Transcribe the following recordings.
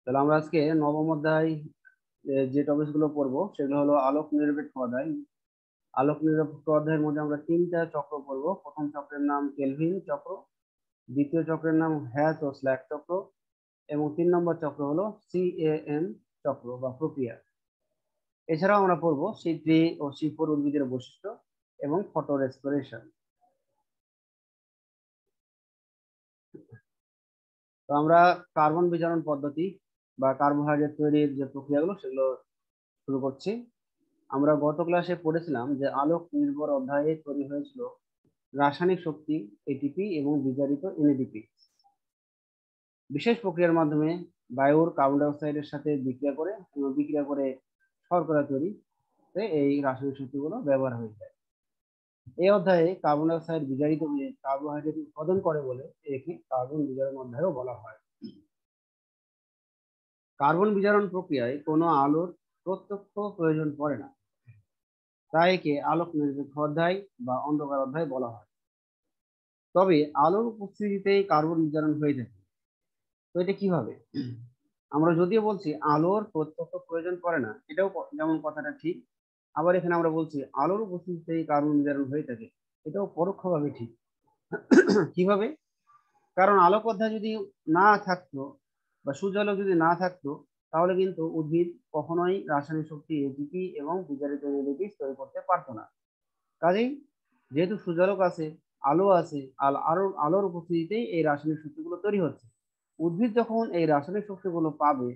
তাহলে আমরা আজকে নবম অধ্যায় যে টপিক গুলো পড়বো সেগুলো হলো আলোক নিরপেক্ষ অধ্যায়। আলোক নিরপেক্ষ অধ্যায়ের মধ্যে আমরা তিনটা চক্র পড়বো। প্রথম চক্রের নাম কেলভিন চক্র, দ্বিতীয় চক্রের নাম হ্যাচ ও স্ল্যাক চক্র, এবং 3 নম্বর চক্র হলো CAM চক্র বা প্রক্রিয়া। এছাড়াও আমরা পড়বো C3 ও C4 উদ্ভিদের বৈশিষ্ট্য এবং ফটো রেস্পিরেশন। তো আমরা কার্বন বিজারণ পদ্ধতি বা কার্বোহাইড্রেট তৈরির যে প্রক্রিয়াগুলো সেগুলো শুরু করছি। আমরা গত ক্লাসে পড়েছিলাম যে আলোক নির্ভর অধ্যায়ে তৈরি হয়েছিল রাসায়নিক শক্তি ATP এবং বিজারিত NADP। বিশেষ প্রক্রিয়ার মাধ্যমে বায়ুর কার্বন ডাই অক্সাইডের সাথে বিক্রিয়া করে শর্করা তৈরিতে এই রাসায়নিক শক্তিগুলো ব্যবহার হয়ে যায়। এই অধ্যায়ে কার্বন ডাই অক্সাইড বিজারিত হয়ে কার্বোহাইড্রেট উৎপাদন করে বলে একে কার্বন বিজারণ অধ্যায়ও বলা হয়। কার্বন বিজারণ প্রক্রিয়ায় কোনো আলোর প্রত্যক্ষ প্রয়োজন পড়ে না, তাই একে আলোক নিরপেক্ষ অধ্যায় বা অন্ধকার অধ্যায় বলা হয়। তবে আলোর উপস্থিতিতেই কার্বন বিজারণ হয়ে থাকে। তো এটা কিভাবে? আমরা যদিও বলছি আলোর প্রত্যক্ষ প্রয়োজন পড়ে না, এটাও যেমন কথাটা ঠিক, আবার এখানে আমরা বলছি আলোর উপস্থিতিতেই কার্বন বিজারণ হয়ে থাকে, এটাও পরোক্ষভাবে ঠিক। কিভাবে? কারণ আলোক অধ্যায় যদি না থাকতো বা সূর্যালোক যদি না থাকতো তাহলে কিন্তু উদ্ভিদ কখনোই রাসায়নিক শক্তি ATP এবং বিজারিত NADP তৈরি করতে পারতো না। কাজেই যেহেতু সূর্যালোক আছে, আলো আছে, আলোর উপস্থিতিতেই এই রাসায়নিক শক্তিগুলো তৈরি হচ্ছে। উদ্ভিদ যখন এই রাসায়নিক শক্তিগুলো পাবে,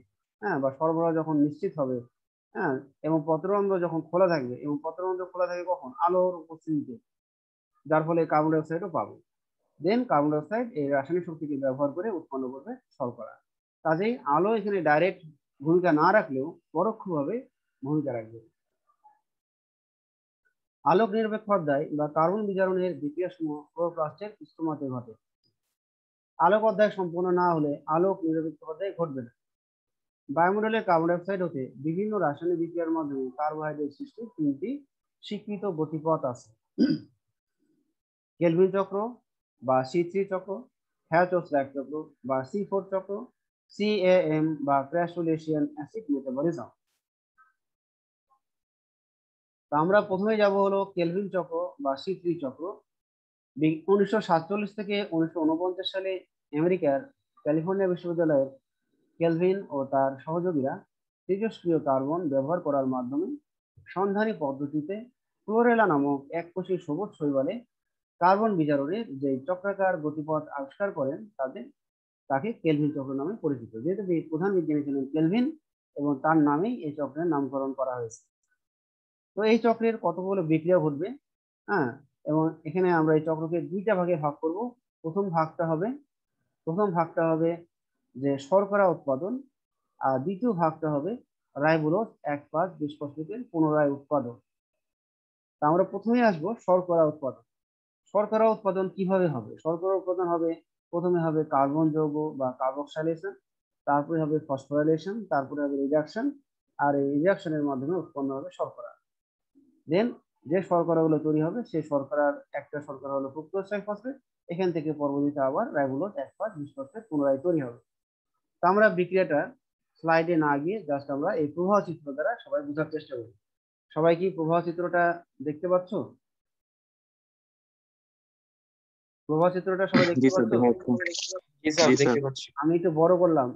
হ্যাঁ, বা সরবরাহ যখন নিশ্চিত হবে, হ্যাঁ, এবং পত্ররন্ধ্র যখন খোলা থাকবে, এবং পত্ররন্ধ্র খোলা থাকে কখন? আলোর উপস্থিতিতে, যার ফলে কার্বন ডাই অক্সাইডও পাবে। দেন কার্বন ডাই অক্সাইড এই রাসায়নিক শক্তিকে ব্যবহার করে উৎপন্ন করবে শর্করা। কাজেই আলো এখানে ডাইরেক্ট ভূমিকা না রাখলেও পরোক্ষভাবে ভূমিকা রাখবে। আলোক নিরপেক্ষ অধ্যায় বা কার্বন বিজারণের বিক্রিয়াসমূহ ক্লোরোপ্লাস্টের স্টোমাতে ঘটে। আলোক অধ্যায় সম্পূর্ণ না হলে আলোক নিরপেক্ষ অধ্যায় ঘটবে না। বায়ুমণ্ডলে কার্বন ডাই অক্সাইড হতে বিভিন্ন রাসায়নিক বিক্রিয়ার মাধ্যমে কার্বোহাইড্রেট সৃষ্টির 3টি স্বীকৃত গতিপথ আছে। কেলভিন চক্র বা C3 চক্র, হ্যাচ ও স্ল্যাক চক্র বা C4 চক্র, CAM বা ক্র্যাসুলেশিয়ান অ্যাসিড মেটাবলিজম। তো আমরা প্রথমে যাব হলো কেলভিন চক্র বা C3 চক্র। 1947 থেকে 1949 সালে আমেরিকার ক্যালিফোর্নিয়া বিশ্ববিদ্যালয়ের কেলভিন ও তার সহযোগীরা তেজস্ক্রিয় কার্বন ব্যবহার করার মাধ্যমে সন্ধানী পদ্ধতিতে ক্লোরেলা নামক এককোষী সবুজ শৈবালে কার্বন বিজারণের যে চক্রাকার গতিপথ আবিষ্কার করেন তাকে কেলভিন চক্র নামে পরিচিত। যেহেতু প্রধান বিজ্ঞানী ছিলেন কেলভিন এবং তার নামেই এই চক্রের নামকরণ করা হয়েছে। তো এই চক্রের কতগুলো বিক্রিয়া ঘটবে, হ্যাঁ, এবং এখানে আমরা এই চক্রকে 2টা ভাগে ভাগ করব। প্রথম ভাগটা হবে যে শর্করা উৎপাদন, আর দ্বিতীয় ভাগটা হবে রাইবোলোজ 1,5-বিসফসফেটের পুনরায় উৎপাদন। তা আমরা প্রথমে আসবো শর্করা উৎপাদন। শর্করা উৎপাদন কিভাবে হবে? শর্করা উৎপাদন হবে, প্রথমে হবে কার্বন যৌগ বা কার্বক্সাইলেশন, তারপরে হবে ফসফোরাইলেশন, তারপরে হবে রিডাকশন, আর এই রিডাকশনের মাধ্যমে উৎপন্ন হবে শর্করা। দেন যে শর্করাগুলো তৈরি হবে সেই শর্করার একটা শর্করা হলো ফ্রুক্টোজ 6-ফসফেট, এখান থেকে পরবর্তীতে আবার রাইবোলোজ 1,5-বিসফসফেট পুনরায় তৈরি হবে। তো আমরা বিক্রিয়াটা স্লাইডে না গিয়ে জাস্ট আমরা এই প্রবাহ চিত্র দ্বারা সবাই বোঝার চেষ্টা করি। সবাই কি প্রবাহ চিত্রটা দেখতে পাচ্ছ? প্রবাহ চিত্রটা সবাই দেখতে পাচ্ছ? আমি একটু বড় করলাম,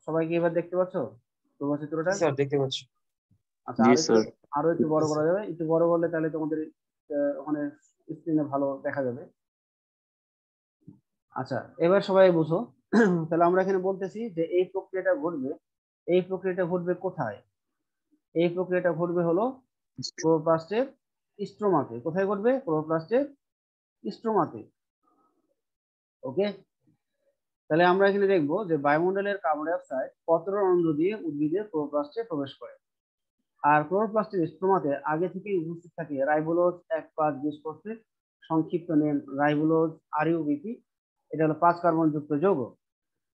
সবাই কি এবার দেখতে পাচ্ছ প্রবাহ চিত্রটা? দেখতে পাচ্ছি। আচ্ছা, আরো একটু বড় করা যাবে? একটু বড় করলে তাহলে তোমাদের ওখানে স্ক্রিনে ভালো দেখা যাবে। আচ্ছা, এবার সবাই বুঝো। তাহলে আমরা এখানে বলতেছি যে এই প্রক্রিয়াটা ঘটবে কোথায়? এই প্রক্রিয়াটা ঘটবে হলো ক্লোরোপ্লাস্টের স্ট্রোমাতে। কোথায় ঘটবে? ক্লোরোপ্লাস্টের স্ট্রোমাতে। ওকে, তাহলে আমরা এখানে দেখবো যে বায়ুমণ্ডলের কার্বন ডাই অক্সাইড পত্ররন্ধ্র দিয়ে উদ্ভিদের ক্লোরোপ্লাস্টে প্রবেশ করে। আর ক্লোরোপ্লাস্টের স্ট্রোমাতে আগে থেকেই উপস্থিত থাকে রাইবোলোজ 1,5-বিসফসফেট, সংক্ষিপ্ত নেম রাইবোলোজ RUBP। এটা হলো 5 কার্বন যুক্ত যৌগ।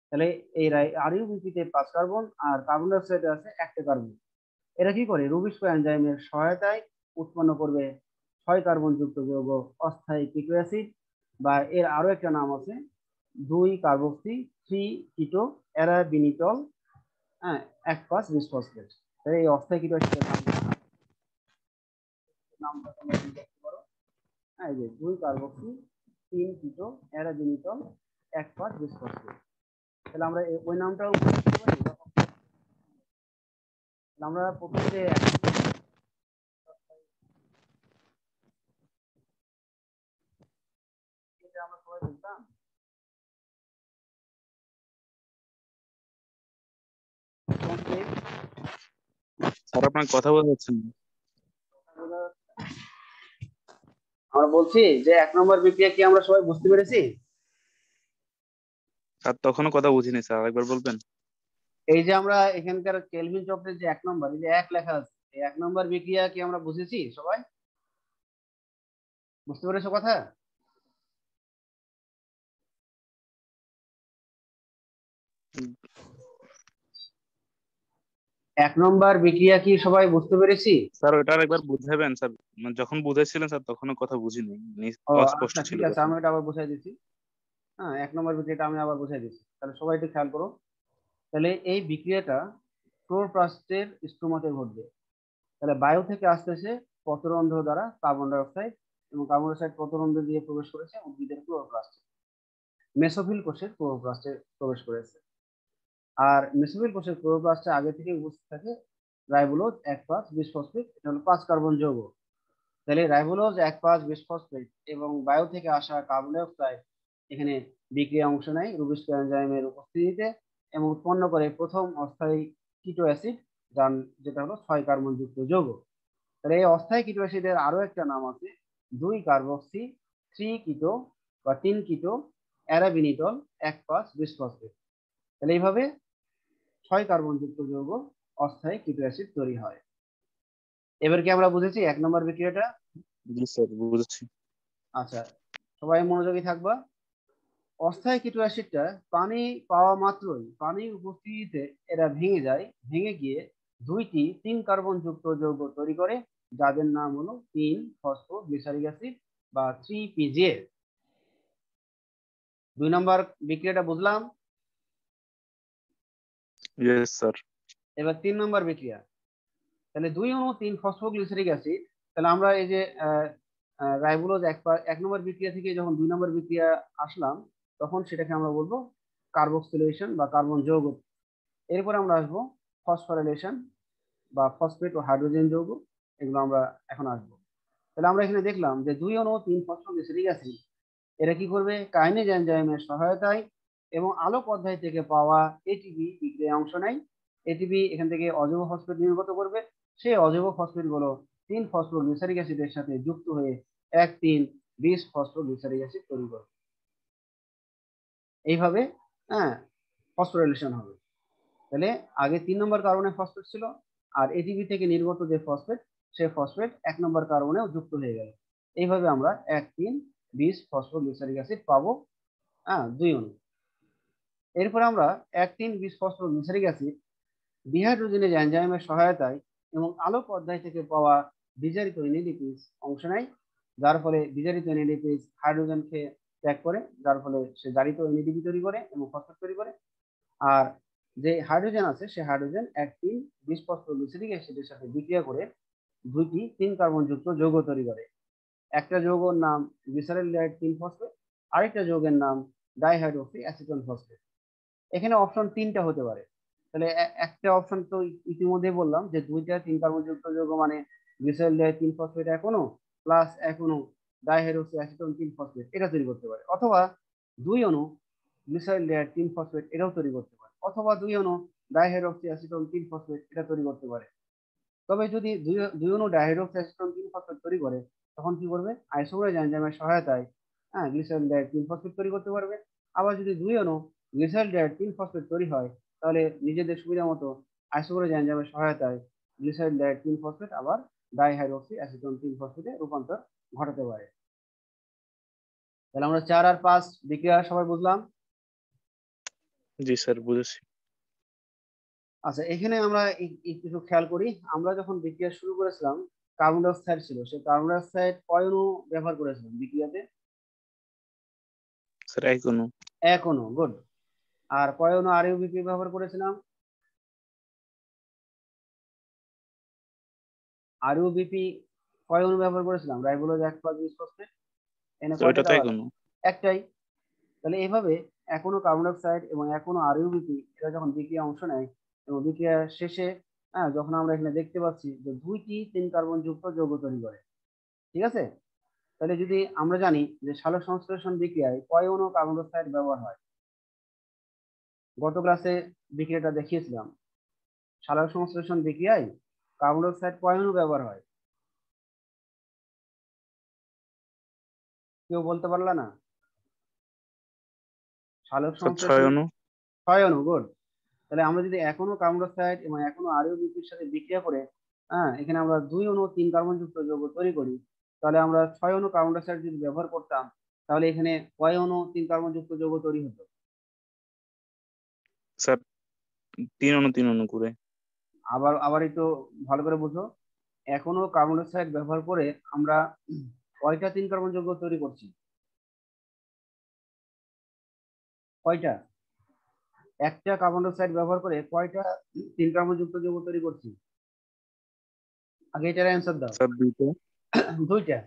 তাহলে এই RUBP তে 5 কার্বন আর কার্বন ডাই অক্সাইডে আছে 1টা কার্বন। এরা কি করে? রুবিস্কো এনজাইমের সহায়তায় উৎপন্ন করবে 6 কার্বন যুক্ত যৌগ অস্থায়ী কিটো অ্যাসিড, বা এর আরো একটা নাম আছে 2 কার্বক্সি 3 কিটো অ্যারাবিনিটল হ্যাঁ, 1,5 বিসফসফেট। তাহলে এই অস্থায়ী কিটো অ্যাসিডের নামটা তোমরা লিখতে পারো। হ্যাঁ, এই যে 2 কার্বক্সি 3 কিটো অ্যারাবিনিটল 1,5 বিসফসফেট। তাহলে আমরা ওই নামটাও লিখতে পারি। আমরা প্রথমে যে আমরা সবাই বলতাম স্যার আপনার কথা বোঝা যাচ্ছে না। আমরা বলছি যে 1 নম্বর বিক্রিয়া কি আমরা সবাই বুঝতে পেরেছি? স্যার তখনও কথা বুঝিনি স্যার, আরেকবার বলবেন? এই যে আমরা এখানকার কেলভিন চক্রের যে 1 নম্বর, এই যে 1 লেখা আছে, এই 1 নম্বর বিক্রিয়া কি আমরা বুঝেছি সবাই? বুঝতে পেরেছো কথা? হুম। 1 নম্বর বিক্রিয়া কি সবাই বুঝতে পেরেছি? স্যার ওটা আরেকবার বুঝাবেন স্যার, মানে যখন বুঝাইছিলেন স্যার তখনও কথা বুঝিনি, ও অস্পষ্ট আচ্ছা, ছিল ঠিক আছে, কথা। আমি এটা আবার বুঝাই দিচ্ছি। হ্যাঁ, 1 নম্বর বিক্রিয়াটা আমি আবার বুঝাই দিচ্ছি, তাহলে সবাই একটু খেয়াল করো। তাহলে এই বিক্রিয়াটা ক্লোরোপ্লাস্টের স্ট্রোমাতে ঘটবে। তাহলে বায়ু থেকে আসতেছে পত্ররন্ধ্র দ্বারা কার্বন ডাই অক্সাইড, এবং কার্বন ডাই অক্সাইড পত্ররন্ধ্র দিয়ে প্রবেশ করেছে উদ্ভিদের ক্লোরোপ্লাস্টে, মেসোফিল কোষের ক্লোরোপ্লাস্টে প্রবেশ করেছে। আর মেসোফিল কোষের ক্লোরোপ্লাস্টে আগে থেকে উপস্থিত থাকে রাইবোলোজ 1,5 বিসফসফেট, এটা হলো 5 কার্বন যৌগ। তাহলে রাইবোলোজ 1,5 বিসফসফেট এবং বায়ু থেকে আসা কার্বন ডাই অক্সাইড এখানে বিক্রিয়া অংশ নেয় রুবিস্কো এনজাইমের উপস্থিতিতে, এবং উৎপন্ন করে প্রথম অস্থায়ী কিটো অ্যাসিড, যার যেটা হলো 6 কার্বন যুক্ত যৌগ। তাহলে এই অস্থায়ী কিটো অ্যাসিডের আরো একটা নাম আছে 2 কার্বক্সি 3 কিটো বা 3 কিটো অ্যারাবিনিটল 1,5 বিসফসফেট। তাহলে এইভাবে 6 কার্বন যুক্ত যৌগ অস্থায়ী কিটো অ্যাসিড তৈরি হয়। এবার কি আমরা বুঝেছি 1 নম্বর বিক্রিয়াটা? জি স্যার বুঝেছি। আচ্ছা, সবাই মনোযোগী থাকবা। অস্থায়ী কিটো অ্যাসিডটা পানি পাওয়া মাত্রই, পানির উপস্থিতিতে এরা ভেঙে যায়, ভেঙে গিয়ে 2টি 3 কার্বন যুক্ত যৌগ তৈরি করে, যাদের নাম হলো 3 ফসফোগ্লিসারিক অ্যাসিড বা 3PGA। 2 নম্বর বিক্রিয়াটা বুঝলাম। Yes sir. এবার 3 নম্বর বিক্রিয়া। তাহলে 2 অণু 3 ফসফোগ্লিসারিক অ্যাসিড। তাহলে আমরা এই যে রাইবোলোজ 1 নম্বর বিক্রিয়া থেকে যখন 2 নম্বর বিক্রিয়া আসলাম, তখন সেটাকে আমরা বলবো কার্বক্সিলেশন বা কার্বন যৌগ। এরপর আমরা আসবো ফসফোরাইলেশন বা ফসফেট ও হাইড্রোজেন যৌগ, এগুলো আমরা এখন আসবো। তাহলে আমরা এখানে দেখলাম যে 2 অণু 3 ফসফোগ্লিসারিক অ্যাসিড এরা কি করবে, কাইনেজ এনজাইমের সহায়তায় এবং আলোক অধ্যায় থেকে পাওয়া এটিপি বিক্রিয়ায় অংশ নেয়। এটিপি এখান থেকে অজৈব ফসফেট নির্গত করবে, সেই অজৈব ফসফেট গুলো 3 ফসফোগ্লিসারিক অ্যাসিডের সাথে যুক্ত হয়ে 1,3,20 ফসফোগ্লিসারিক অ্যাসিড তৈরি করবে। এইভাবে হ্যাঁ ফসফোরাইলেশন হবে। তাহলে আগে 3 নম্বর কার্বনে ফসফেট ছিল, আর এটিপি থেকে নির্গত যে ফসফেট, সে ফসফেট 1 নম্বর কার্বনেও যুক্ত হয়ে গেল। এইভাবে আমরা 1,3,20 ফসফোগ্লিসারিক অ্যাসিড পাবো, হ্যাঁ, 2 অণু। এরপর আমরা 1,3,20 ফসফোগ্লিসারিক অ্যাসিড ডিহাইড্রোজেনেজ এনজাইমের সহায়তায় এবং আলোক অধ্যায় থেকে পাওয়া বিজারিত এনএডিপিজ অংশ নেয়, যার ফলে বিজারিত এনএডিপিজ হাইড্রোজেনকে ত্যাগ করে, যার ফলে সে জারিত এনএডিপি তৈরি করে এবং ফসফেট তৈরি করে। আর যে হাইড্রোজেন আছে, সে হাইড্রোজেন 1,3,20 ফসফোগ্লিসারিক অ্যাসিডের সাথে বিক্রিয়া করে 2টি 3 কার্বন যুক্ত যৌগ তৈরি করে। একটা যৌগের নাম গ্লিসারিলডাইড 3 ফসফেট, আরেকটা যৌগের নাম ডাইহাইড্রোক্সি অ্যাসিটোন ফসফেট। এখানে অপশন 3টা হতে পারে। তাহলে একটা অপশন তো ইতিমধ্যে বললাম যে 2টা 3 কার্বন যুক্ত যৌগ মানে গ্লিসারিলডাইড 3 ফসফেট এখনো প্লাস এখনো ডাইহাইড্রোক্সি অ্যাসিটোন 3 ফসফেট এটা তৈরি করতে পারে, অথবা 2 অণু গ্লিসারিলডাইড 3 ফসফেট এটাও তৈরি করতে পারে, অথবা 2 অণু ডাইহাইড্রোক্সি অ্যাসিটোন 3 ফসফেট এটা তৈরি করতে পারে। তবে যদি দুই অণু ডাইহাইড্রোক্সি অ্যাসিটোন 3 ফসফেট তৈরি করে, তখন কি করবে, আইসোমারেজ এনজাইমের সহায়তায় হ্যাঁ গ্লিসারিলডাইড 3 ফসফেট তৈরি করতে পারবে। আবার যদি 2 অণু গ্লিসারিলডাইড 3 ফসফেট তৈরি হয়, তাহলে নিজেদের সুবিধা মতো আইসোমারেজ এনজাইমের সহায়তায় গ্লিসারিলডাইড 3 ফসফেট আবার ডাইহাইড্রোক্সি অ্যাসিটোন 3 ফসফেটে রূপান্তর ঘটাতে পারে। তাহলে আমরা 4 আর 5 বিক্রিয়া সবাই বুঝলাম। জি স্যার বুঝেছি। আচ্ছা, এখানে আমরা কিছু খেয়াল করি। আমরা যখন বিক্রিয়া শুরু করেছিলাম, কার্বন ডাই অক্সাইড ছিল, সেই কার্বন ডাই অক্সাইড কয় অণু ব্যবহার করেছিলাম বিক্রিয়াতে? স্যার এখনো। 1 অণু, গুড। আর কয় অণু আরইউ বিক্রিয়া ব্যবহার করেছিলাম? আরইউবিপি কয় অণু ব্যবহার করেছিলাম? Ribulose 1,5 bisphosphate. এখানে তো কয়টা এটা তো এক দেওয়া আছে? অণু। একটাই। তাহলে এইভাবে এখনো কার্বন ডাইঅক্সাইড এবং এখনো আরইউবিপি এরা যখন বিক্রিয়া অংশ নেয় এবং বিক্রিয়া শেষে যখন আমরা এখানে দেখতে পাচ্ছি যে 2টি 3 কার্বন যুক্ত যৌগ তৈরি করে। ঠিক আছে? তাহলে যদি আমরা জানি যে সালোক সংশ্লেষণ বিক্রিয়ায় কয় অণু কার্বন ডাইঅক্সাইড ব্যবহার হয়, গত ক্লাসে বিক্রিয়াটা দেখিয়েছিলাম। সালোক সংশ্লেষণ বিক্রিয়ায় কার্বন ডাইঅক্সাইড কয় অণু ব্যবহার হয়? কেউ বলতে পারলা না? সালোক স্যার 6 সংশ্লেষণ অণু। 6 অণু। গুড। তাহলে আমরা যদি এখনো কার্বন ডাইঅক্সাইড এবং এখনো আরইউবিপির সাথে বিক্রিয়া করে এখানে আমরা 2 অণু 3 কার্বন যুক্ত যৌগ তৈরি করি, তাহলে আমরা 6 অণু কার্বন ডাইঅক্সাইড যদি ব্যবহার করতাম, তাহলে এখানে কয় অণু 3 কার্বন যুক্ত যৌগ তৈরি হতো? স্যার 3 অণু করে। আবার আবার একটু ভালো করে বুঝো। এখনো কার্বন ডাইঅক্সাইড ব্যবহার করে আমরা কয়টা 3 কার্বন যৌগ তৈরি করছি? কয়টা? একটা কার্বন ডাইঅক্সাইড ব্যবহার করে কয়টা 3 কার্বন যুক্ত যৌগ তৈরি করছি? আগে এটার অ্যান্সার দাও। স্যার 2টা। 2টা।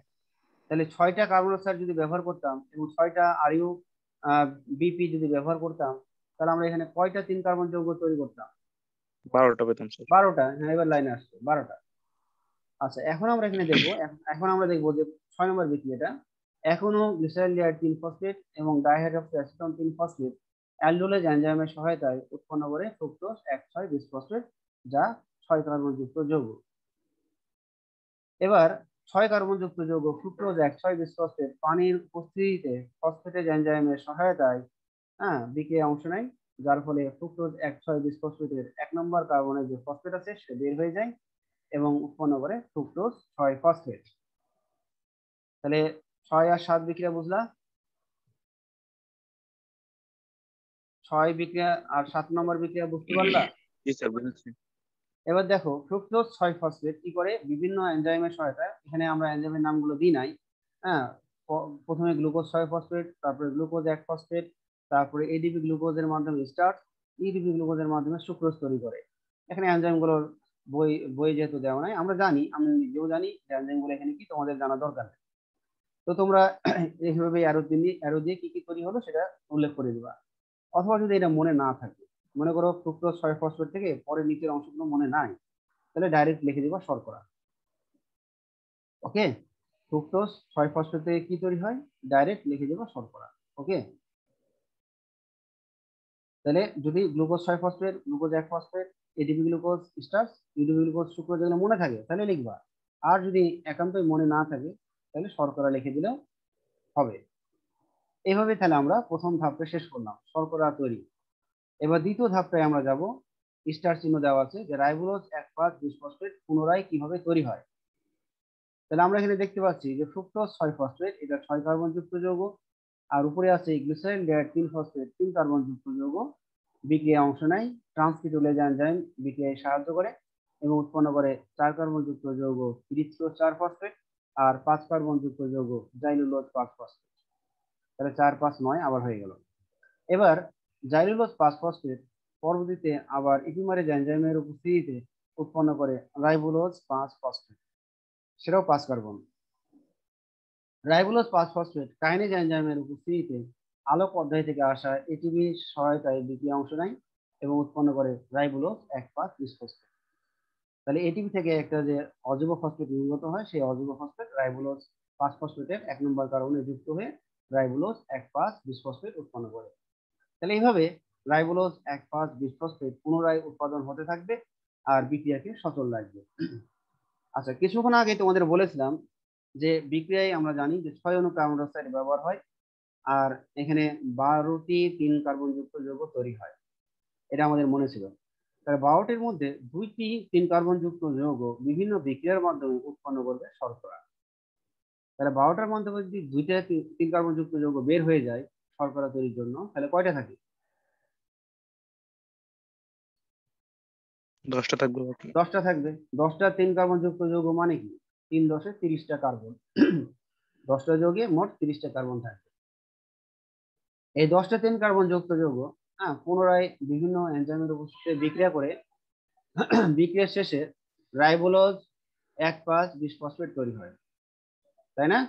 তাহলে 6টা কার্বন ডাইঅক্সাইড যদি ব্যবহার করতাম এবং 6টা আরইউ বিপি যদি ব্যবহার করতাম, তাহলে আমরা এখানে কয়টা 3 কার্বন যৌগ তৈরি করতাম? 12টা পেতাম স্যার। 12টা। হ্যাঁ, এবার লাইনে আসছে 12টা। আচ্ছা, এখন আমরা এখানে দেখবো, এখন আমরা দেখবো যে 6 নম্বর বিক্রিয়াটা। এখনো গ্লিসারল 3 ফসফেট এবং ডাইহাইড্রক্সি অ্যাসিটন 3 ফসফেট অ্যালডোলেজ এনজাইমের সহায়তায় উৎপন্ন করে ফ্রুক্টোজ 1,6 বিসফসফেট, যা 6 কার্বন যুক্ত যৌগ। এবার 6 কার্বন যুক্ত যৌগ ফ্রুক্টোজ 1,6 বিসফসফেট পানির উপস্থিতিতে ফসফেটেজ এনজাইমের সহায়তায় বিক্রিয়ায় অংশ নেয়, যার ফলে ফ্রুক্টোজ 1,6 বিসফসফেটের 1 নম্বর কার্বনের যে ফসফেট আছে সেটা বের হয়ে যায় এবং উৎপন্ন করে ফ্রুক্টোজ 6 ফসফেট। তাহলে 6 আর 7 বিক্রিয়া বুঝলা? 6 বিক্রিয়া আর 7 নম্বর বিক্রিয়া বুঝতে পারলা? জি স্যার, বুঝেছি। এবার দেখো ফ্রুক্টোজ 6 ফসফেট কি করে বিভিন্ন এনজাইমের সহায়তায়, এখানে আমরা এনজাইমের নামগুলো দিই নাই। হ্যাঁ, প্রথমে গ্লুকোজ 6 ফসফেট, তারপরে গ্লুকোজ 1 ফসফেট, তারপরে এডিপি গ্লুকোজের মাধ্যমে স্টার্চ, ইডিপি গ্লুকোজের মাধ্যমে সুক্রোজ তৈরি করে। এখানে এনজাইমগুলোর বই বই যেহেতু দেওয়া নাই, আমরা জানি, আমি নিজেও জানি যে এনজাইমগুলো এখানে কি, তোমাদের জানা দরকার নেই। তো তোমরা এইভাবে অ্যারো দিয়ে কি কি তৈরি হলো সেটা উল্লেখ করে দিবা। অথবা যদি এটা মনে না থাকে, মনে করো ফ্রুক্টোজ 6 ফসফেট থেকে পরে নিচের অংশগুলো মনে নাই, তাহলে ডাইরেক্ট লিখে দিবা শর্করা। ওকে, ফ্রুক্টোজ 6 ফসফেট থেকে কি তৈরি হয়, ডাইরেক্ট লিখে দিবা শর্করা। ওকে, তাহলে যদি glucose 6 phosphate, glucose 1 phosphate, ADP glucose starch, EDP glucose sucrose যেগুলো মনে থাকে তাহলে লিখবা। আর যদি একান্তই মনে না থাকে তাহলে শর্করা লিখে দিলেও হবে। এইভাবে তাহলে আমরা প্রথম ধাপটা শেষ করলাম, শর্করা তৈরি। এবার দ্বিতীয় ধাপটায় আমরা যাব। স্টার চিহ্ন দেওয়া আছে যে রাইবোলোজ 1,5 বিসফসফেট পুনরায় কিভাবে তৈরি হয়। তাহলে আমরা এখানে দেখতে পাচ্ছি যে ফ্রুক্টোজ 6 ফসফেট, এটা 6 কার্বন যুক্ত যৌগ, আর উপরে আছে গ্লিসারিল 3 ফসফেট 3 কার্বন যুক্ত যৌগ। বিক্রিয়ায় অংশ নেয় ট্রান্সকিটোলেজ এনজাইম, বিক্রিয়ায় সাহায্য করে এবং উৎপন্ন করে 4 কার্বন যুক্ত যৌগ ইরিথ্রো 4 ফসফেট আর 5 কার্বন যুক্ত যৌগ জাইলুলোজ 5 ফসফেট। তাহলে 4 5 9 আবার হয়ে গেল। এবার জাইলুলোজ 5 ফসফেট পরবর্তীতে আবার ইপিমারেজ এনজাইমের উপস্থিতিতে উৎপন্ন করে রাইবোলোজ 5 ফসফেট, সেটাও 5 কার্বন। রাইবোলোজ 5 ফসফেট কাইনেজ এনজাইমের উপস্থিতিতে আলোক অধ্যায় থেকে আসা এটিপির সহায়তায় বিক্রিয়া অংশ নেয় এবং উৎপন্ন করে রাইবোলোজ 1,5 বিসফসফেট। তাহলে এটিপি থেকে একটা যে অজৈব ফসফেট নির্গত হয়, সেই অজৈব ফসফেট রাইবোলোজ 5 ফসফেটের 1 নম্বর কার্বনে যুক্ত হয়ে রাইবোলোজ 1,5 বিসফসফেট উৎপন্ন করে। তাহলে এইভাবে রাইবোলোজ 1,5 বিসফসফেট পুনরায় উৎপাদন হতে থাকবে আর বিক্রিয়াকে সচল রাখবে। আচ্ছা, কিছুক্ষণ আগে তোমাদের বলেছিলাম যে বিক্রিয়ায় আমরা জানি যে 6 অণু কার্বন ডাইঅক্সাইড ব্যবহার হয় আর এখানে 12টি 3 কার্বন যুক্ত যৌগ তৈরি হয়, এটা আমাদের মনে ছিল। তাহলে 12টির মধ্যে 2টি 3 কার্বন যুক্ত যৌগ বিভিন্ন বিক্রিয়ার মাধ্যমে উৎপন্ন করবে শর্করা। তাহলে 12টার মধ্যে যদি 2টা 3 কার্বন যুক্ত যৌগ বের হয়ে যায় শর্করা তৈরির জন্য, তাহলে কয়টা থাকে? 10টা থাকবে বাকি। 10টা থাকবে। 10টা 3 কার্বন যুক্ত যৌগ মানে কি, 3 10 30টা কার্বন। 10টা যৌগে মোট 30টা কার্বন থাকবে। এই 10টা 3 কার্বন যুক্ত যৌগ পুনরায় বিভিন্ন এনজাইমের উপস্থিতিতে বিক্রিয়া করে বিক্রিয়ার শেষে রাইবোলোজ 1,5,20 ফসফেট তৈরি হয়, তাই না?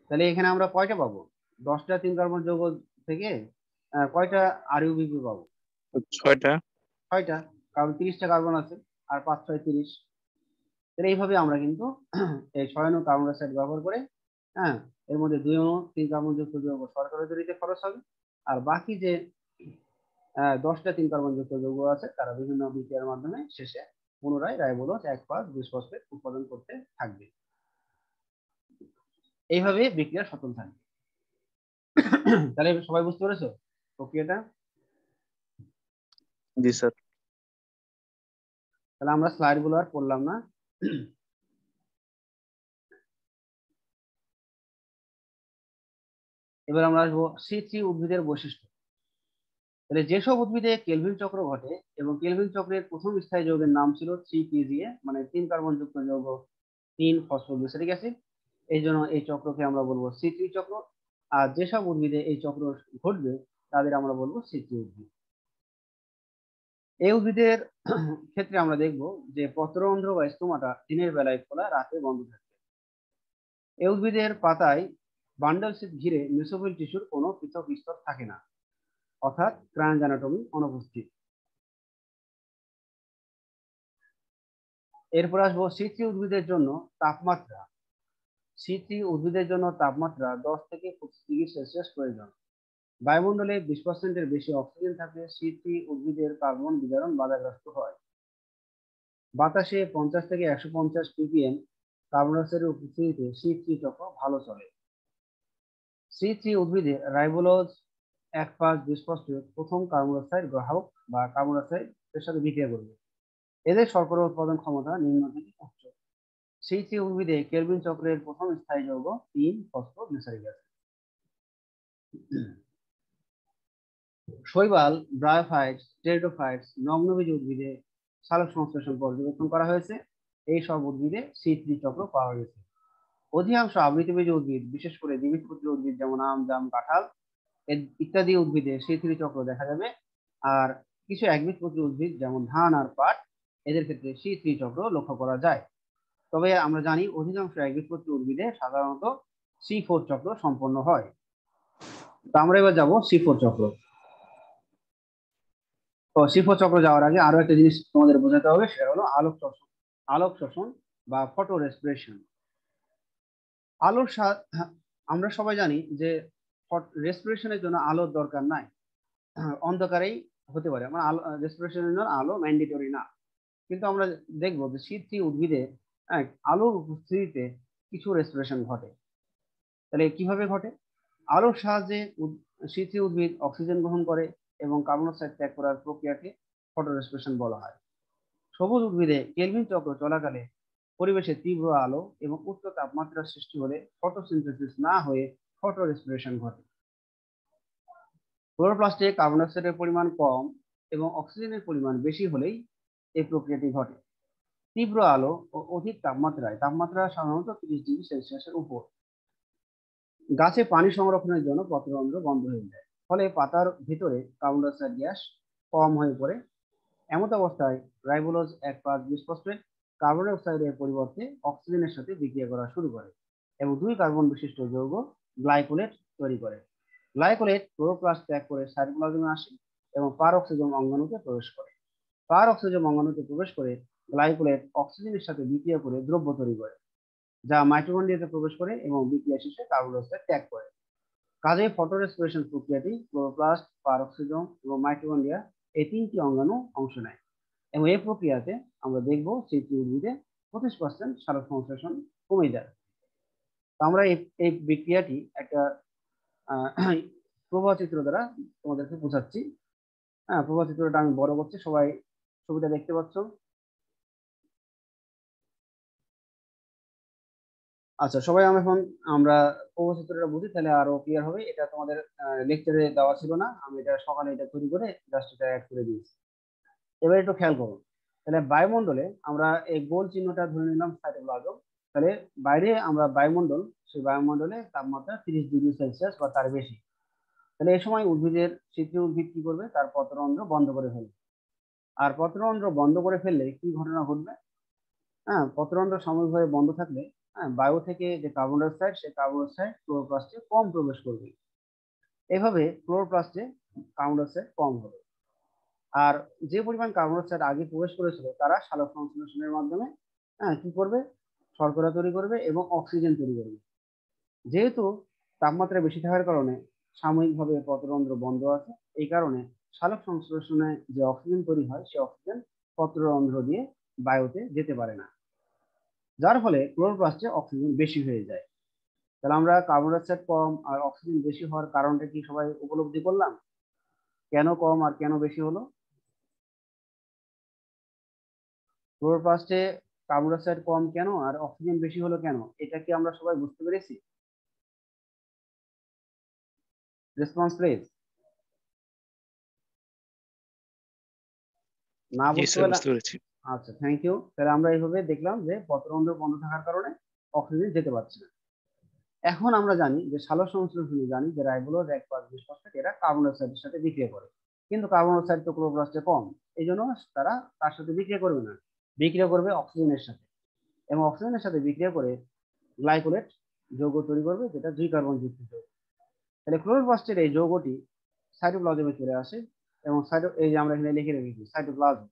তাহলে এখানে আমরা কয়টা পাবো? 10টা 3 কার্বন যৌগ থেকে কয়টা আরইউবিপি পাবো? 6টা। 6টা, কারণ 30টা কার্বন আছে, আর 5 6 30। তাহলে এইভাবে আমরা কিন্তু এই 6 অণু কার্বন ডাইঅক্সাইড ব্যবহার করে, হ্যাঁ, এর মধ্যে 2 অণু 3 কার্বন যুক্ত যৌগ সরকারি তৈরিতে খরচ হবে, আর বাকি যে 10টা 3 কার্বন যুক্ত যৌগ আছে তারা বিভিন্ন বিক্রিয়ার মাধ্যমে শেষে পুনরায় রাইবোলোজ 1,5,20 ফসফেট উৎপাদন করতে থাকবে। এইভাবে বিক্রিয়া সচল থাকবে। তাহলে সবাই বুঝতে পেরেছো প্রক্রিয়াটা? জি স্যার। তাহলে আমরা স্লাইড গুলো আর পড়লাম না। এবার আমরা আসবো C3 উদ্ভিদের বৈশিষ্ট্য। তাহলে যেসব উদ্ভিদে কেলভিন চক্র ঘটে, এবং কেলভিন চক্রের প্রথম স্থায়ী যৌগের নাম ছিল 3PGA, মানে 3 কার্বন যুক্ত যৌগ 3 ফসফোগ্লিসারিক অ্যাসিড, এই জন্য এই চক্রকে আমরা বলবো C3 চক্র। আর যেসব উদ্ভিদে এই চক্র ঘটবে তাদের আমরা বলবো C3 উদ্ভিদ। এই উদ্ভিদের ক্ষেত্রে আমরা দেখব যে পত্ররন্ধ্র বা স্টোমাটা দিনের বেলায় খোলা, রাতে বন্ধ থাকে। এই উদ্ভিদের পাতায় বান্ডল শীট ঘিরে মেসোফিল টিস্যুর কোনো পৃথক স্তর থাকে না, অর্থাৎ ক্রায়ঞ্জ অ্যানাটমি অনুপস্থিত। এরপর আসবো C3 উদ্ভিদের জন্য তাপমাত্রা। C3 উদ্ভিদের জন্য তাপমাত্রা 10 থেকে 25 ডিগ্রি সেলসিয়াস প্রয়োজন। বায়ুমণ্ডলে 20%-এর বেশি অক্সিজেন থাকলে C3 উদ্ভিদের কার্বন বিজারণ বাধাগ্রস্ত হয়। বাতাসে 50 থেকে 150 ppm কার্বন ডাইঅক্সাইডের উপস্থিতিতে C3 চক্র ভালো চলে। C3 উদ্ভিদে রাইবোলোজ 1,5,20 ফসফেট প্রথম কার্বন ডাইঅক্সাইড গ্রাহক বা কার্বন ডাইঅক্সাইডের সাথে বিক্রিয়া করবে। এদের শর্করা উৎপাদন ক্ষমতা নিম্ন থেকে উচ্চ। C3 উদ্ভিদে কেলভিন চক্রের প্রথম স্থায়ী যৌগ 3 ফসফোগ্লিসারিক অ্যাসিড। শৈবাল, ব্রায়োফাইটস, টেরিডোফাইটস, নগ্নবীজ উদ্ভিদে সালোক সংশ্লেষণ পর্যবেক্ষণ করা হয়েছে। এই সব উদ্ভিদে C3 চক্র পাওয়া গেছে। অধিকাংশ আবৃতবীজ উদ্ভিদ, বিশেষ করে দ্বিবীজপত্রী উদ্ভিদ যেমন আম, জাম, কাঁঠাল ইত্যাদি উদ্ভিদে C3 চক্র দেখা যাবে। আর কিছু একবীজপত্রী উদ্ভিদ যেমন ধান আর পাট, এদের ক্ষেত্রে C3 চক্র লক্ষ্য করা যায়। তবে আমরা জানি অধিকাংশ একবীজপত্রী উদ্ভিদে সাধারণত C4 চক্র সম্পন্ন হয়। তো আমরা এবার যাব C4 চক্র। তো C4 চক্র যাওয়ার আগে আরো একটা জিনিস তোমাদের বোঝাতে হবে, সেটা হলো আলোক শোষণ বা ফটো রেসপিরেশন। আলোর আমরা সবাই জানি যে রেসপিরেশনের জন্য আলোর দরকার নাই, অন্ধকারেই হতে পারে, মানে আলো রেসপিরেশনের জন্য আলো ম্যান্ডেটরি না। কিন্তু আমরা দেখবো যে C3 উদ্ভিদে আলোর উপস্থিতিতে কিছু রেসপিরেশন ঘটে। তাহলে কিভাবে ঘটে? আলোর সাহায্যে C3 উদ্ভিদ অক্সিজেন গ্রহণ করে এবং কার্বন ডাইঅক্সাইড ত্যাগ করার প্রক্রিয়াকে ফটো রেসপিরেশন বলা হয়। সবুজ উদ্ভিদে কেলভিন চক্র চলাকালে পরিবেশে তীব্র আলো এবং উচ্চ তাপমাত্রার সৃষ্টি হলে ফটোসিনথেসিস না হয়ে ফটো রেসপিরেশন ঘটে। ক্লোরোপ্লাস্টে কার্বন ডাইঅক্সাইডের পরিমাণ কম এবং অক্সিজেনের পরিমাণ বেশি হলেই এই প্রক্রিয়াটি ঘটে। তীব্র আলো ও অধিক তাপমাত্রা সাধারণত 30 ডিগ্রি সেলসিয়াসের উপর গাছে পানি সংরক্ষণের জন্য পত্ররন্ধ্র বন্ধ হয়ে যায়, ফলে পাতার ভিতরে কার্বন ডাইঅক্সাইড গ্যাস কম হয়ে পড়ে। এমত অবস্থায় রাইবোলোজ 1,5,20 ফসফেট কার্বন ডাইঅক্সাইডের পরিবর্তে অক্সিজেনের সাথে বিক্রিয়া করা শুরু করে এবং 2 কার্বন বিশিষ্ট যৌগ গ্লাইকোলেট তৈরি করে। গ্লাইকোলেট ক্লোরোপ্লাস্ট ত্যাগ করে সাইটোপ্লাজমে আসে এবং পারঅক্সিজম অঙ্গাণুতে প্রবেশ করে। পারঅক্সিজম অঙ্গাণুতে প্রবেশ করে গ্লাইকোলেট অক্সিজেনের সাথে বিক্রিয়া করে দ্রব্য তৈরি করে, যা মাইটোকন্ড্রিয়াতে প্রবেশ করে এবং বিক্রিয়া শেষে কার্বন ডাইঅক্সাইড ত্যাগ করে। কাজেই ফটো রেসপিরেশন প্রক্রিয়াটি ক্লোরোপ্লাস্ট, পারঅক্সিজম এবং মাইটোকন্ড্রিয়া এই 3টি অঙ্গাণু অংশ নেয় এবং এই প্রক্রিয়াতে আমরা দেখব C3 উদ্ভিদে 25% সালোক সংশ্লেষণ কমে যায়। তো আমরা এই বিক্রিয়াটি একটা প্রবাহ চিত্র দ্বারা তোমাদেরকে বোঝাচ্ছি। হ্যাঁ, প্রবাহ চিত্রটা আমি বড় করছি, সবাই ছবিটা দেখতে পাচ্ছ? আচ্ছা, সবাই আমরা প্রবাহ চিত্রটা বুঝি, তাহলে আরো ক্লিয়ার হবে। এটা তোমাদের লেকচারে দেওয়া ছিল না, আমি এটা সকালে এটা তৈরি করে জাস্ট এটা অ্যাড করে দিয়েছি। এবার একটু খেয়াল করো। তাহলে বায়ুমণ্ডলে আমরা এই গোল চিহ্নটা ধরে নিলাম সাইটোপ্লাজম। তাহলে বাইরে আমরা বায়ুমণ্ডল, সেই বায়ুমণ্ডলে তাপমাত্রা 30 ডিগ্রি সেলসিয়াস বা তার বেশি। তাহলে এই সময় C3 উদ্ভিদ কি করবে? তার পত্ররন্ধ্র বন্ধ করে ফেলবে। আর পত্ররন্ধ্র বন্ধ করে ফেললে কি ঘটনা ঘটবে? হ্যাঁ, পত্ররন্ধ্র সাময়িকভাবে বন্ধ থাকলে বায়ু থেকে যে কার্বন ডাই অক্সাইড, সেই কার্বন ডাই অক্সাইড ক্লোরোপ্লাস্টে কম প্রবেশ করবে। এভাবে ক্লোরোপ্লাস্টে কার্বন ডাই অক্সাইড কম হবে। আর যে পরিমাণ কার্বন ডাই অক্সাইড আগে প্রবেশ করেছিল তারা সালোক সংশ্লেষণের মাধ্যমে কি করবে, শর্করা তৈরি করবে এবং অক্সিজেন তৈরি করবে। যেহেতু তাপমাত্রা বেশি থাকার কারণে সাময়িকভাবে পত্ররন্ধ্র বন্ধ আছে, এই কারণে সালোক সংশ্লেষণে যে অক্সিজেন তৈরি হয় সেই অক্সিজেন পত্ররন্ধ্র দিয়ে বায়ুতে যেতে পারে না, যার ফলে ক্লোরোপ্লাস্টে অক্সিজেন বেশি হয়ে যায়। তাহলে আমরা কার্বন ডাই অক্সাইড কম আর অক্সিজেন বেশি হওয়ার কারণটা কি সবাই উপলব্ধি করলাম? কেন কম আর কেন বেশি হলো? ক্লোরোপ্লাস্টে কার্বন ডাই অক্সাইড কম কেন আর অক্সিজেন বেশি হলো কেন, এটা কি আমরা সবাই বুঝতে পেরেছি? Response please. না জি বুঝতে স্যার, পারলাম? বুঝতে পেরেছি। আচ্ছা, থ্যাংক ইউ। তাহলে আমরা এইভাবে দেখলাম যে পত্ররন্ধ্র বন্ধ থাকার কারণে অক্সিজেন যেতে পারছে না। এখন আমরা জানি যে সালোক সংশ্লেষণে জানি যে রাইবোলোজ, এক পাঁচ বিশ ফসফেট এরা কার্বন ডাই অক্সাইডের সাথে বিক্রিয়া করে, কিন্তু কার্বন ডাই অক্সাইড তো ক্লোরোপ্লাস্টে কম, এই জন্য তারা তার সাথে বিক্রিয়া করবে না, বিক্রিয়া করবে অক্সিজেনের সাথে, এবং অক্সিজেনের সাথে বিক্রিয়া করে গ্লাইকোলেট যৌগ তৈরি করবে, যেটা 2 কার্বন যুক্ত যৌগ। তাহলে ক্লোরোপ্লাস্টের এই যৌগটি সাইটোপ্লাজমে চলে আসে, এবং এই যে আমরা এখানে লিখে রেখেছি সাইটোপ্লাজম,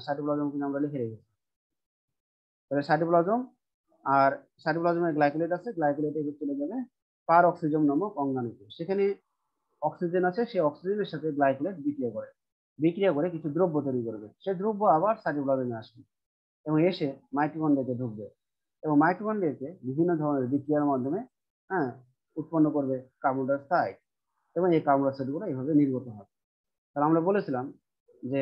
সাইটোপ্লাজম কিন্তু আমরা লিখে রেখেছি। তাহলে সাইটোপ্লাজম, আর সাইটোপ্লাজমে গ্লাইকোলেট আছে, গ্লাইকোলেট এবার চলে যাবে পার অক্সিজম নামক অঙ্গাণুতে, সেখানে অক্সিজেন আছে, সেই অক্সিজেনের সাথে গ্লাইকোলেট বিক্রিয়া করে কিছু দ্রব্য তৈরি করবে, সেই দ্রব্য আবার সাইটোপ্লাজমে আসবে এবং এসে মাইটোকন্ড্রিয়াতে ঢুকবে, এবং মাইটোকন্ড্রিয়াতে বিভিন্ন ধরনের বিক্রিয়ার মাধ্যমে হ্যাঁ উৎপন্ন করবে কার্বন ডাই অক্সাইড, এবং এই কার্বন ডাই অক্সাইড গুলো এইভাবে নির্গত হবে। তাহলে আমরা বলেছিলাম যে